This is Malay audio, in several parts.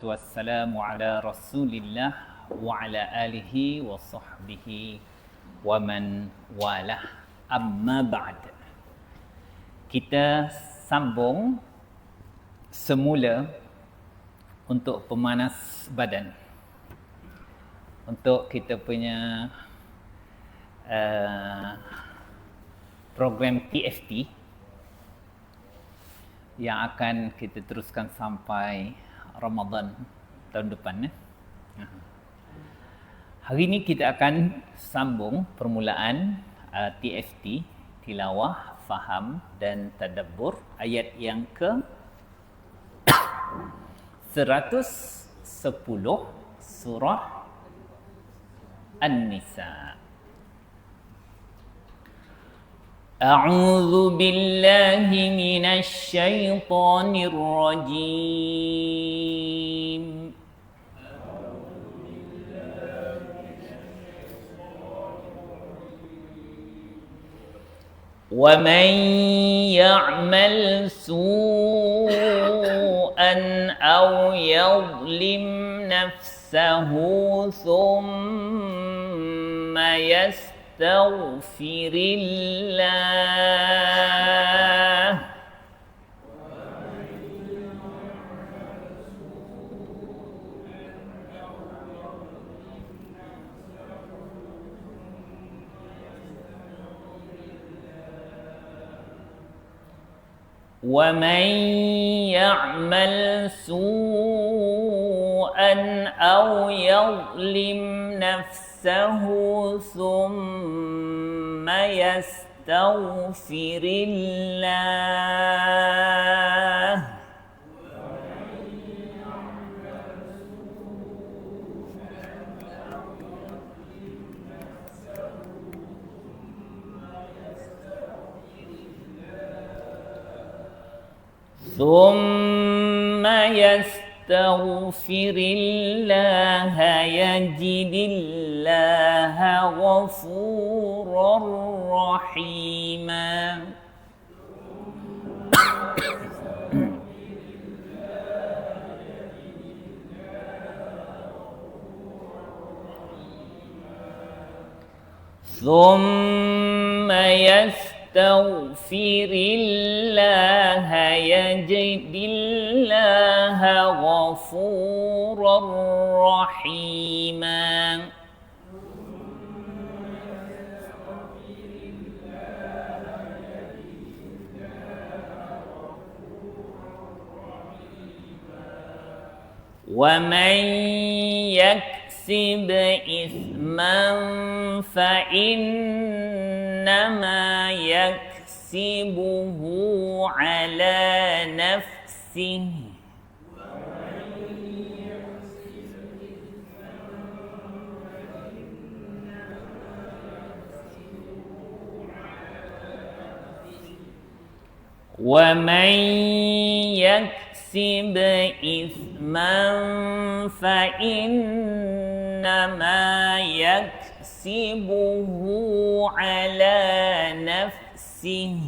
wassalamu ala Rasulillah wa ala alihi wa sahbihi wa man walah. Amma ba'd. Kita sambung semula untuk pemanas badan. Untuk kita punya program TFT yang akan kita teruskan sampai Ramadan tahun depan. Hari ini kita akan sambung permulaan TFT, tilawah, faham dan tadabbur, ayat yang ke 110 surah An-Nisa. أعوذ بالله من الشيطان الرجيم ومن يعمل سوءا أو يظلم نفسه ثم يستغفر الله ومن يعمل سوءا أو يظلم نفسه ثم يستغفر الله يجد الله غفورا رحيما. ثم يستغفر الله يجد الله غفورا رحيما. ومن يكسب إثما فإنما يكسبه على نفسه ومن يكسب إثما فإنما يكسبه على نفسه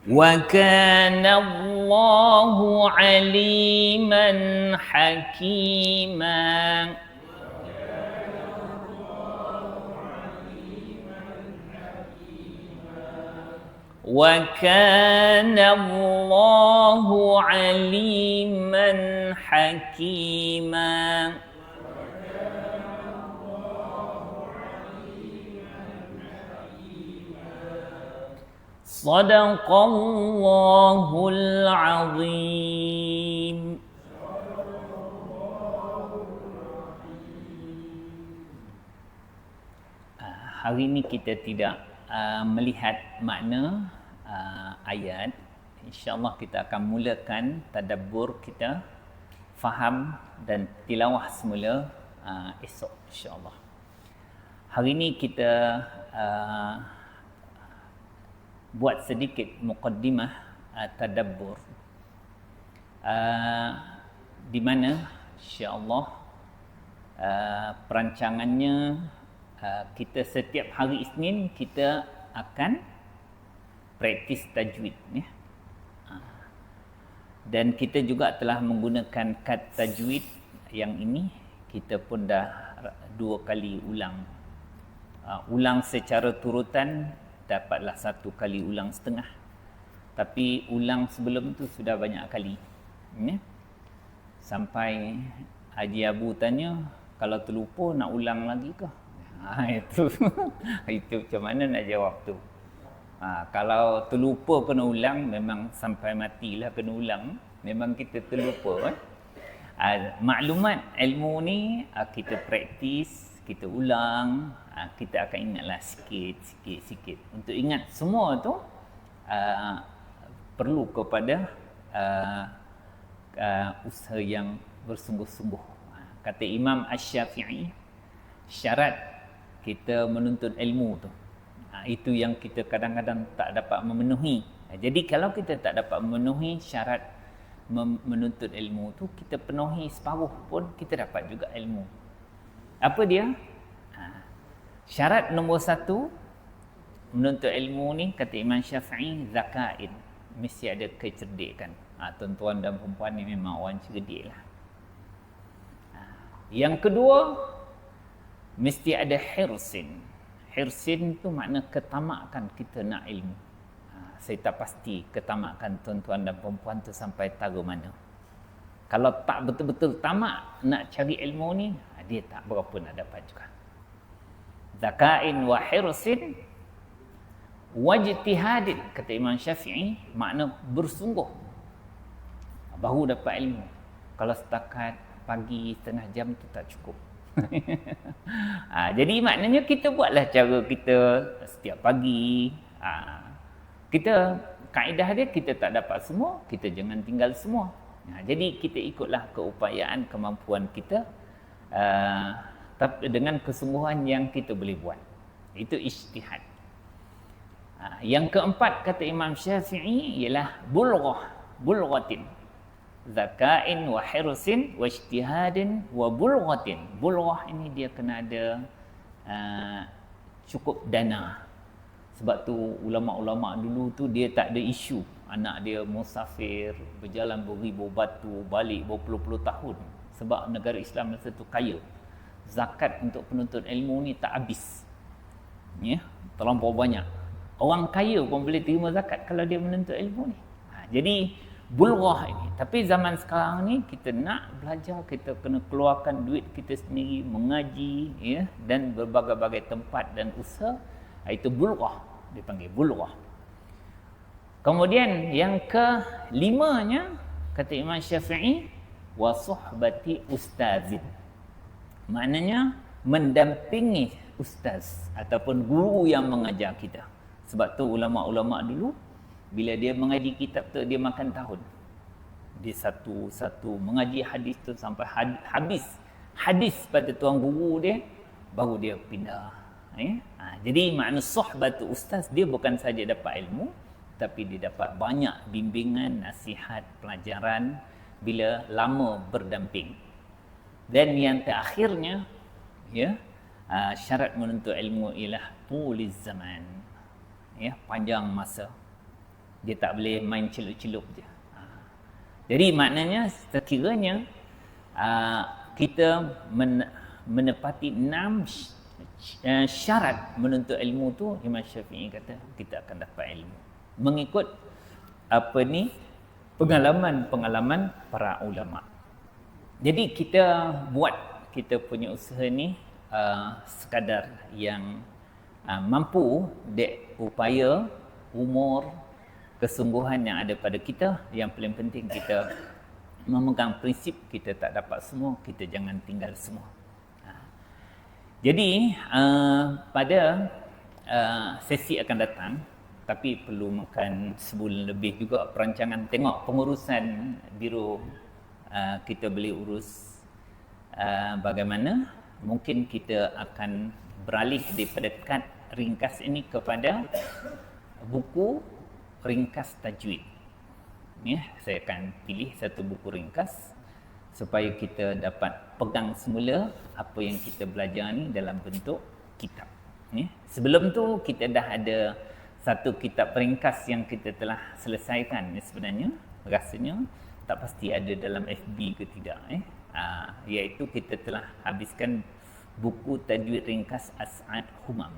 وكان الله عليما حكيما. وكان الله عليما حكيما. صدق الله العظيم. Hari ini kita tidak melihat makna ayat. InsyaAllah kita akan mulakan tadabbur kita, faham dan tilawah semula esok insyaAllah. Hari ini kita buat sedikit muqaddimah tadabbur di mana insya-Allah perancangannya kita setiap hari Isnin kita akan praktis tajwid ya. Dan kita juga telah menggunakan kad tajwid yang ini kita pun dah 2 kali ulang. Ulang secara turutan dapatlah 1 kali ulang setengah. Tapi ulang sebelum tu sudah banyak kali. Ya. Sampai Haji Abu tanya, kalau terlupa nak ulang lagi ke? Itu itu macam mana nak jawab tu? Kalau terlupa kena ulang, memang sampai matilah kena ulang. Memang kita terlupa. Maklumat ilmu ni kita praktis, kita ulang, kita akan ingatlah sikit. Untuk ingat semua tu perlu kepada usaha yang bersungguh-sungguh. Kata Imam Asy-Syafi'i, syarat kita menuntut ilmu tu, itu yang kita kadang-kadang tak dapat memenuhi. Jadi kalau kita tak dapat memenuhi syarat menuntut ilmu tu, kita penuhi separuh pun kita dapat juga ilmu. Apa dia? Syarat nombor 1 menuntut ilmu ni, kata Imam Syafi'i, zakain, mesti ada kecerdikan. Tuan-tuan dan perempuan ni memang orang cerdik lah. Yang kedua, mesti ada hirsin. Hirsin tu makna ketamakan kita nak ilmu. Saya tak pasti ketamakan tuan-tuan dan perempuan tu sampai taruh mana. Kalau tak betul-betul tamak nak cari ilmu ni, dia tak berapa nak dapat juga. Zakain wa hirsin wajtihadin, kata Imam Syafi'i, makna bersungguh baru dapat ilmu. Kalau setakat pagi setengah jam tu tak cukup. Jadi maknanya kita buatlah cara kita setiap pagi. Kita kaedah dia, kita tak dapat semua, kita jangan tinggal semua. Jadi kita ikutlah keupayaan kemampuan kita, tapi dengan kesungguhan yang kita boleh buat. Itu ijtihad. Yang keempat kata Imam Syafi'i ialah bulghatin. Zakain wa hirsin wa ijtihadin wa bulghatin. Bulghah ini dia kena ada cukup dana. Sebab tu ulama-ulama dulu tu dia tak ada isu anak dia musafir, berjalan beribu batu, balik berpuluh-puluh tahun. Sebab negara Islam masa tu kaya. Zakat untuk penuntut ilmu ni tak habis. Ya, terlampau banyak. Orang kaya pun boleh terima zakat kalau dia menuntut ilmu ni. Jadi bulghah ini. Tapi zaman sekarang ni kita nak belajar, kita kena keluarkan duit kita sendiri, mengaji ya, dan berbagai-bagai tempat dan usaha. Itu bulghah, dipanggil bulghah. Kemudian yang kelimanya kata Imam Syafi'i, wa suhbati ustazin. Maknanya mendampingi ustaz ataupun guru yang mengajar kita. Sebab tu ulama-ulama dulu bila dia mengaji kitab tu dia makan tahun. Dia satu-satu mengaji hadis tu sampai habis hadis pada tuan guru dia, baru dia pindah. Jadi makna suhbatu ustaz, dia bukan saja dapat ilmu, tapi dia dapat banyak bimbingan, nasihat, pelajaran bila lama berdamping. Dan yang terakhirnya ya, syarat menuntut ilmu ialah tuliz zaman. Ya, panjang masa. Dia tak boleh main celup-celup je. Jadi maknanya sekiranya kita menepati 6 syarat menuntut ilmu tu, Imam Syafi'i kata kita akan dapat ilmu mengikut pengalaman para ulama. Jadi kita buat kita punya usaha ni sekadar yang mampu dek upaya, umur, kesungguhan yang ada pada kita. Yang paling penting kita memegang prinsip kita tak dapat semua, kita jangan tinggal semua. Jadi pada sesi akan datang, tapi perlu makan sebulan lebih juga perancangan, tengok pengurusan biro kita boleh urus bagaimana. Mungkin kita akan beralih daripada kad ringkas ini kepada buku ringkas tajwid. Ya, saya akan pilih satu buku ringkas supaya kita dapat pegang semula apa yang kita belajar ni dalam bentuk kitab. Sebelum tu kita dah ada satu kitab peringkas yang kita telah selesaikan sebenarnya. Rasanya tak pasti ada dalam FB ke tidak. Iaitu kita telah habiskan buku tajwid ringkas As'ad Humam.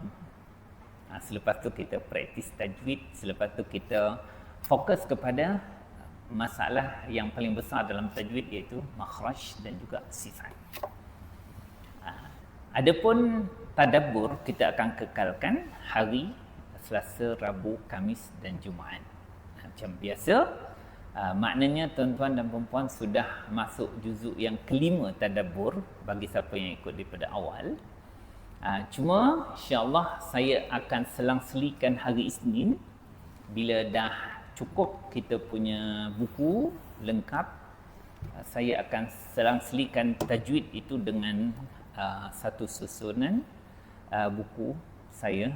Selepas tu kita praktis tajwid. Selepas tu kita fokus kepada masalah yang paling besar dalam tajwid, iaitu makhraj dan juga sifat. Adapun tadabbur kita akan kekalkan hari Selasa, Rabu, Khamis dan Jumaat. Macam biasa, maknanya tuan-tuan dan puan-puan sudah masuk juzuk yang kelima tadabbur bagi siapa yang ikut daripada awal. Cuma insya-Allah saya akan selang-selikan hari Isnin bila dah cukup kita punya buku lengkap. Saya akan selang-selikan tajwid itu dengan satu susunan buku saya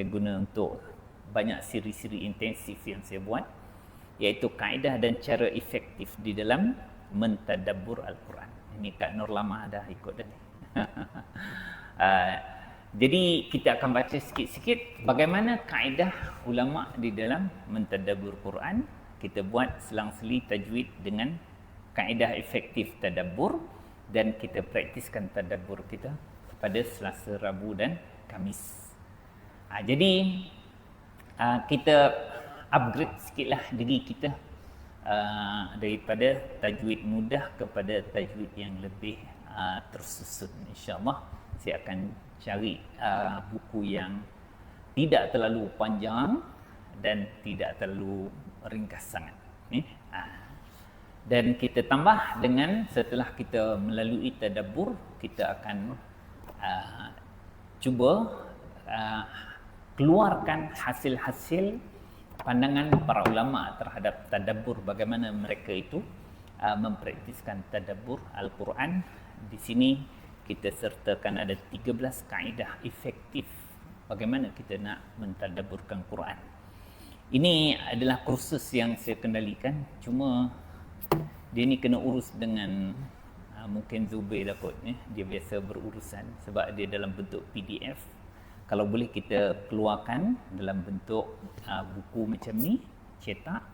guna untuk banyak siri-siri intensif yang saya buat, iaitu kaedah dan cara efektif di dalam mentadabbur Al-Quran. Ini Kak Nur Lama dah ikut dah ni. Jadi kita akan baca sikit-sikit bagaimana kaedah ulama di dalam mentadabbur Quran. Kita buat selang-seli tajwid dengan kaedah efektif tadabbur, dan kita praktiskan tadabbur kita pada Selasa, Rabu dan Khamis. Jadi kita upgrade sikitlah diri kita daripada tajwid mudah kepada tajwid yang lebih tersusun. InsyaAllah saya akan cari buku yang tidak terlalu panjang dan tidak terlalu ringkas sangat. Dan kita tambah dengan, setelah kita melalui tadabbur, kita akan cuba keluarkan hasil-hasil pandangan para ulama terhadap tadabbur, bagaimana mereka itu mempraktiskan tadabbur Al-Quran. Di sini kita sertakan ada 13 kaedah efektif bagaimana kita nak mentadabburkan Quran. Ini adalah kursus yang saya kendalikan, cuma dia ni kena urus dengan mungkin Zubair lah kot, dia biasa berurusan sebab dia dalam bentuk PDF. Kalau boleh kita keluarkan dalam bentuk buku macam ni, cetak,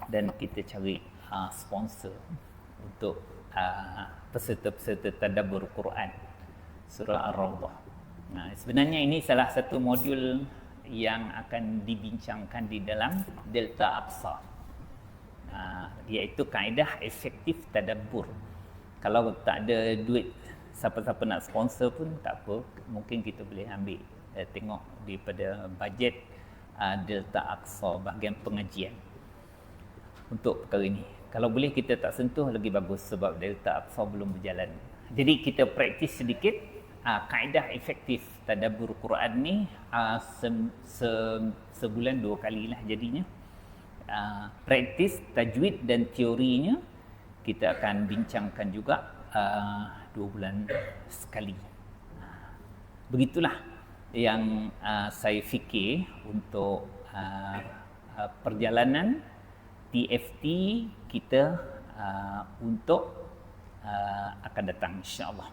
dan kita cari sponsor untuk peserta-peserta tadabbur Quran surah Ar-Rawdah. Sebenarnya ini salah satu modul yang akan dibincangkan di dalam Delta Aqsa, iaitu kaedah efektif tadabbur. Kalau tak ada duit, siapa-siapa nak sponsor pun tak apa, mungkin kita boleh ambil tengok daripada bajet Delta Aqsa bahagian pengajian untuk perkara ini. Kalau boleh kita tak sentuh lagi bagus, sebab Delta Aqsa belum berjalan. Jadi kita praktis sedikit kaedah efektif tadabbur Quran ni, sebulan 2 kali lah jadinya. Praktis tajwid dan teorinya kita akan bincangkan juga 2 bulan sekali. Begitulah yang saya fikir untuk perjalanan TFT kita untuk akan datang, insya-Allah.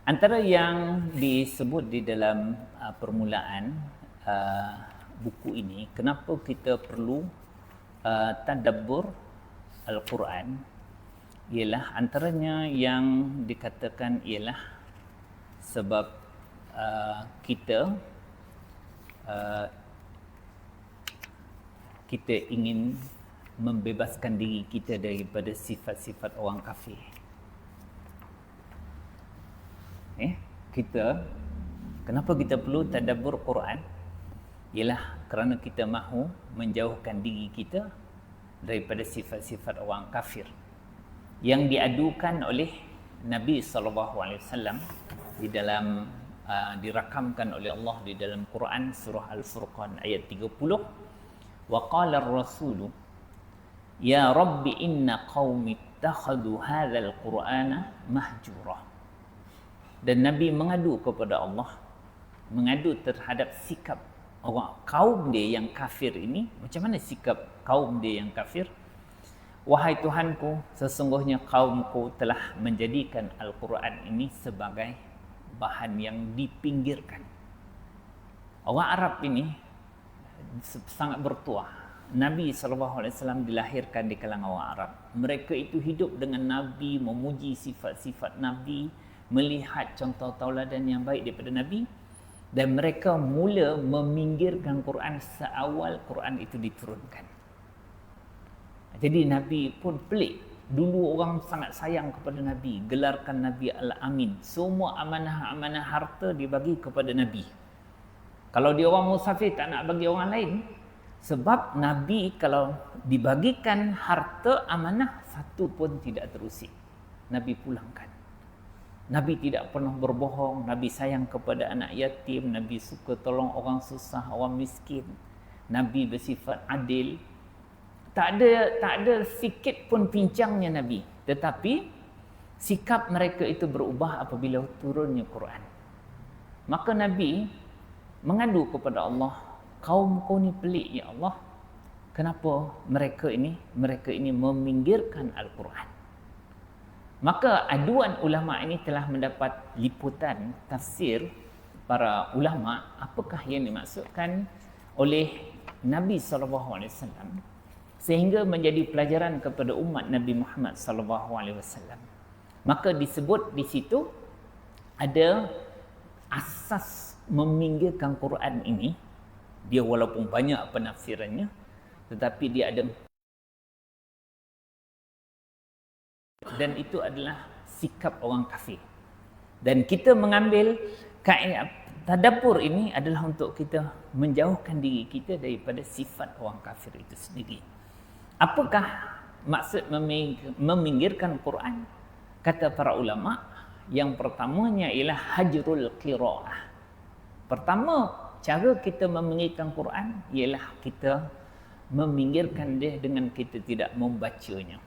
Antara yang disebut di dalam permulaan buku ini, kenapa kita perlu tadabbur Al-Quran, ialah antaranya yang dikatakan ialah sebab kita ingin membebaskan diri kita daripada sifat-sifat orang kafir. Kenapa kita perlu tadabbur Quran? Ialah kerana kita mahu menjauhkan diri kita daripada sifat-sifat orang kafir yang diadukan oleh Nabi SAW di dalam dirakamkan oleh Allah di dalam Quran surah Al-Furqan ayat 30. Wa qala ar-rasulu ya rabbi inna qaumi ittakhadhu hadzal qur'ana mahjura. Dan Nabi mengadu kepada Allah, mengadu terhadap sikap kaum dia yang kafir ini. Macam mana sikap kaum dia yang kafir? wahai Tuhanku, sesungguhnya kaumku telah menjadikan Al-Quran ini sebagai bahan yang dipinggirkan. Orang Arab ini sangat bertuah. Nabi SAW dilahirkan di kalangan orang Arab. Mereka itu hidup dengan Nabi, memuji sifat-sifat Nabi, melihat contoh tauladan yang baik daripada Nabi, dan mereka mula meminggirkan Quran seawal Quran itu diturunkan. Jadi Nabi pun pelik. Dulu orang sangat sayang kepada Nabi, gelarkan Nabi Al-Amin. Semua amanah-amanah harta dibagi kepada Nabi. Kalau dia orang musafir tak nak bagi orang lain, sebab Nabi kalau dibagikan harta amanah, satu pun tidak terusik. Nabi pulangkan. Nabi tidak pernah berbohong. Nabi sayang kepada anak yatim. Nabi suka tolong orang susah, orang miskin. Nabi bersifat adil. Tak ada sikit pun pincangnya Nabi. Tetapi sikap mereka itu berubah apabila turunnya Quran. Maka Nabi mengadu kepada Allah, kaumku ni pelik ya Allah. Kenapa mereka ini meminggirkan Al-Quran? Maka aduan ulama ini telah mendapat liputan tafsir para ulama, apakah yang dimaksudkan oleh Nabi SAW, sehingga menjadi pelajaran kepada umat Nabi Muhammad SAW. Maka disebut di situ ada asas meminggirkan Quran ini. Dia walaupun banyak penafsirannya, tetapi dia ada, dan itu adalah sikap orang kafir. Dan kita mengambil kaedah tadabbur ini adalah untuk kita menjauhkan diri kita daripada sifat orang kafir itu sendiri. Apakah maksud meminggirkan Quran? Kata para ulama, yang pertamanya ialah hajrul qiraah. Pertama, cara kita meminggirkan Quran ialah kita meminggirkan dia dengan kita tidak membacanya.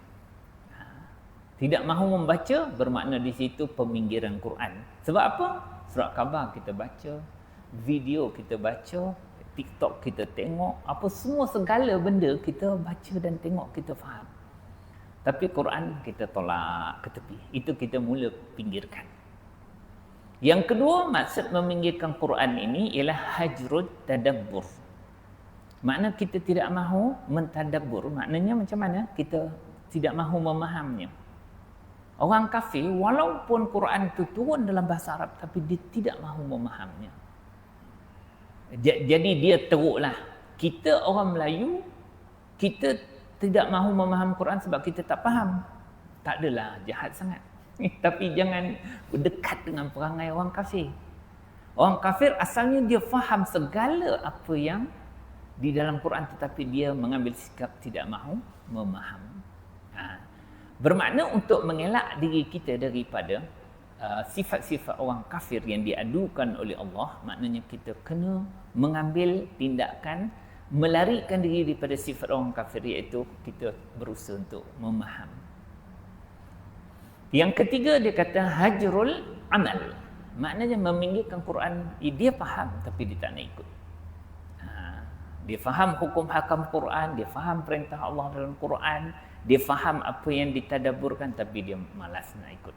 Tidak mahu membaca bermakna di situ peminggiran Quran. Sebab apa? Surat khabar kita baca, video kita baca, TikTok kita tengok, apa semua segala benda kita baca dan tengok, kita faham. Tapi Quran kita tolak ke tepi. Itu kita mula pinggirkan. Yang kedua, maksud meminggirkan Quran ini ialah hajrut tadabbur. Makna kita tidak mahu mentadabbur. Maknanya macam mana? Kita tidak mahu memahamnya. Orang kafir, walaupun Quran itu turun dalam bahasa Arab, tapi dia tidak mahu memahamnya. Jadi dia teruklah. Kita orang Melayu, kita tidak mahu memaham Quran sebab kita tak faham. Tak adalah jahat sangat. Tapi jangan dekat dengan perangai orang kafir. Orang kafir asalnya dia faham segala apa yang di dalam Quran, tetapi dia mengambil sikap tidak mahu memaham. Bermakna untuk mengelak diri kita daripada sifat-sifat orang kafir yang diadukan oleh Allah, maknanya kita kena mengambil tindakan melarikan diri daripada sifat orang kafir, iaitu kita berusaha untuk memaham. Yang ketiga, dia kata hajrul amal. Maknanya meminggirkan Quran, dia faham tapi dia tak nak ikut. Dia faham hukum hakam Quran, dia faham perintah Allah dalam Quran, dia faham apa yang ditadabburkan, tapi dia malas nak ikut.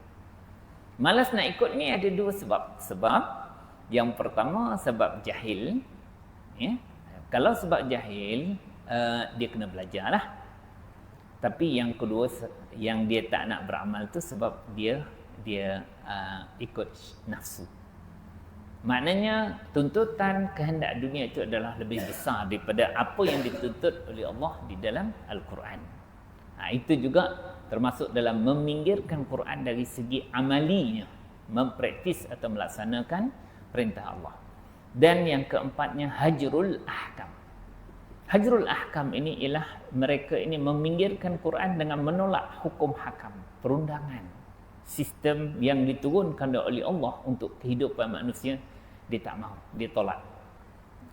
Malas nak ikut ni ada dua sebab. Sebab yang pertama sebab jahil. Ya? Kalau sebab jahil, dia kena belajar lah. Tapi yang kedua, yang dia tak nak beramal tu sebab dia ikut nafsu. Maknanya tuntutan kehendak dunia itu adalah lebih besar daripada apa yang dituntut oleh Allah di dalam Al-Quran. Itu juga termasuk dalam meminggirkan Quran dari segi amalinya, mempraktis atau melaksanakan perintah Allah. Dan yang keempatnya hajrul ahkam. Hajrul ahkam ini ialah mereka ini meminggirkan Quran dengan menolak hukum hakam, perundangan, sistem yang diturunkan oleh Allah untuk kehidupan manusia. Dia tak mahu, dia tolak.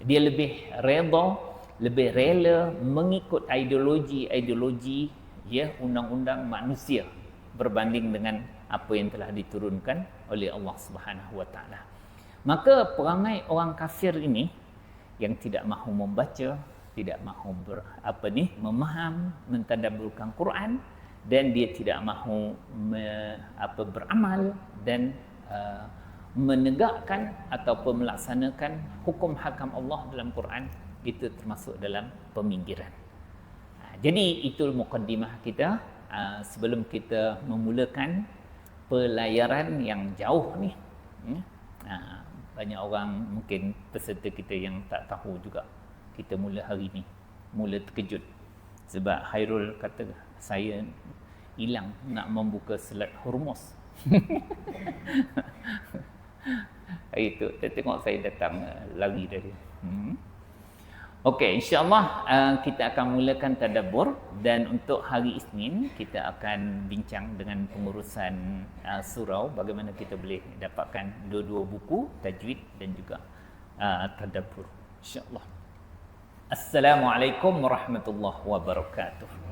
Dia lebih rela mengikut ideologi undang-undang manusia berbanding dengan apa yang telah diturunkan oleh Allah Subhanahu wa taala. Maka perangai orang kafir ini yang tidak mahu membaca, tidak mahu memaham, mentadabburkan Quran, dan dia tidak mahu beramal dan menegakkan ataupun melaksanakan hukum hakam Allah dalam Quran, itu termasuk dalam peminggiran. Jadi itu mukaddimah kita sebelum kita memulakan pelayaran yang jauh ni. Banyak orang mungkin peserta kita yang tak tahu juga kita mula hari ni, mula terkejut sebab Khairul kata saya hilang nak membuka selat Hormuz. Itu dia tengok saya datang lari dari. Okey, insya-Allah kita akan mulakan tadabbur, dan untuk hari Isnin kita akan bincang dengan pengurusan surau, bagaimana kita boleh dapatkan dua-dua buku tajwid dan juga tadabbur, insya-Allah. Assalamualaikum warahmatullahi wabarakatuh.